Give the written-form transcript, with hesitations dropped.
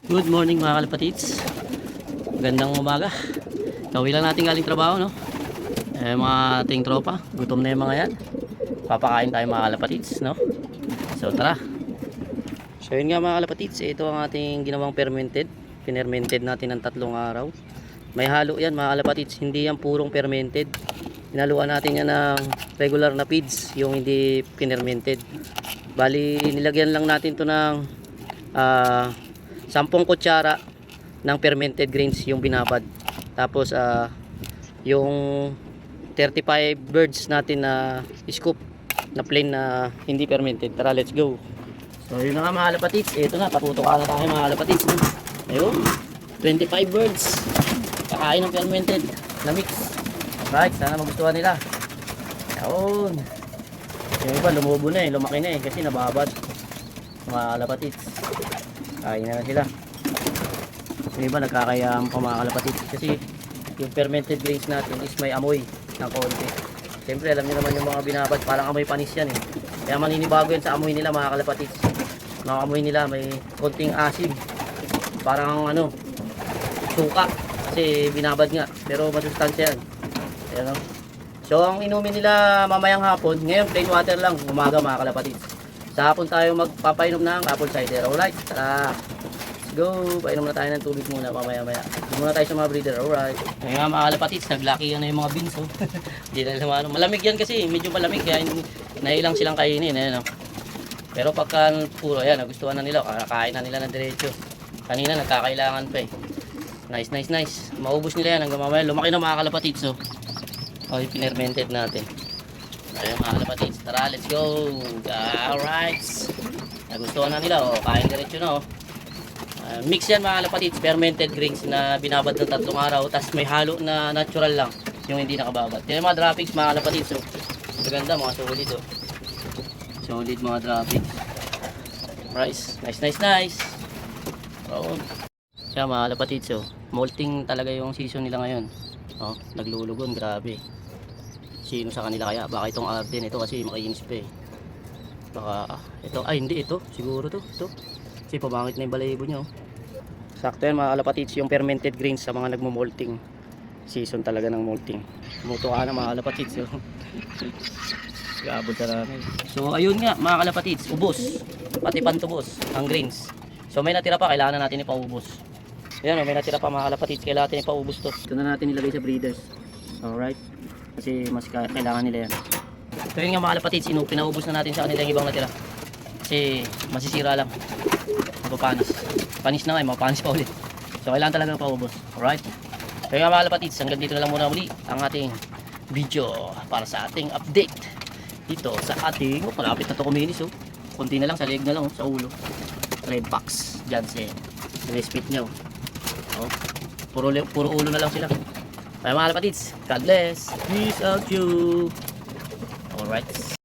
Good morning mga kalapatids. Gandang umaga. Kawi lang natin galing trabaho, no? Mga ating tropa, gutom na yung mga yan. Papakain tayo mga kalapatids, no? So tara. So yun nga mga kalapatids, ito ang ating ginawang fermented. Pinermented natin ng 3 araw. May halo yan mga kalapatids, hindi yan purong fermented. Hinaluan natin yan ng regular na feeds, yung hindi pinermented. Bali nilagyan lang natin to ng 10 kutsara ng fermented grains yung binabad. Tapos yung 35 birds natin na scoop na plain na hindi fermented. Tara, let's go. So yun na nga mga kalapatids, ito na, patutukan na tayo mga kalapatids. Ayun, 25 birds kakain ng fermented na mix. Right, sana magustuhan nila. Ayun, yung iba lumubo na lumaki na kasi nababad mga kalapatids. Kain na sila. Yung iba nagkakayaan pa mga kalapatids kasi yung fermented grains natin is may amoy ng konti. Siyempre alam niyo naman yung mga binabad parang amoy panis yan eh. Kaya maninibago yan sa amoy nila mga kalapatids. Mga amoy nila may konting asim. Parang suka kasi binabad nga pero masustansya yan. Ayan, no? So ang inumin nila mamayang hapon, ngayon plain water lang, umaga mga kalapatids. Sa hapon tayo magpapainom ng apple cider. Alright, tara. Let's go. Painom na tayo ng tubig muna mamaya-maya. Muna tayo sa mga breeder. Alright. Ngayon nga mga kalapatids, naglaki yan na yung mga beans. Hindi na naman. Malamig yan kasi, medyo malamig. Kaya nailang silang kainin. Ayan, no? Pero pagka puro, ayan, nagustuhan na nila. Kakain na nila ng diretso. Kanina nagkakailangan pa eh. Nice, nice, nice. Maubos nila yan hanggang mamaya. Lumaki na mga kalapatids. Oh, yung pinermented natin. Ayun mga kalapatids, tara, let's go. Alright. Nagustuhan na nila, kain diretso na. Mix yan mga kalapatids, fermented grains na binabad ng 3 araw. Tapos may halo na natural lang, yung hindi nakababad. Yan yung mga droppings mga kalapatids. Maganda, mga solid. Solid mga droppings. Rice, nice, nice, nice. Kaya mga kalapatids, molting talaga yung season nila ngayon. Naglulugon, grabe. Sino sa kanila kaya? Baka itong Arden ito kasi makinis pa eh. Baka ito, hindi ito. Siguro ito. Kasi pamangit na yung balahibo niya. Sakto yan mga kalapatids, yung fermented grains sa mga nagmo-molting. Season talaga ng molting. Muto ka na mga kalapatids. Gabod ka namin. So ayun nga mga kalapatids, ubos. Pati pantubos ang grains. So may natira pa, kailangan na natin ipaubos. Ayan, may natira pa mga kalapatids, kailangan natin ipaubos to. Ito na natin ilagay sa breeders. Alright. Kasi mas kailangan nila yan. So yun nga mga kalapatids, pinaubos na natin sa kanila yung ibang natira. Kasi masisira lang. Mapapanis. Panis na nga, mapapanis pa ulit. So kailangan talaga paubos. Alright. So yun nga mga kalapatids, hanggang dito na lang muna muli ang ating video para sa ating update. Dito sa ating, malapit na to kuminis. Kunti na lang, sa leg na lang, sa ulo. Red box, Jansen. Respit nyo. Puro ulo na lang sila. Kaya mga kalapatids, God bless. Peace out you. Alright.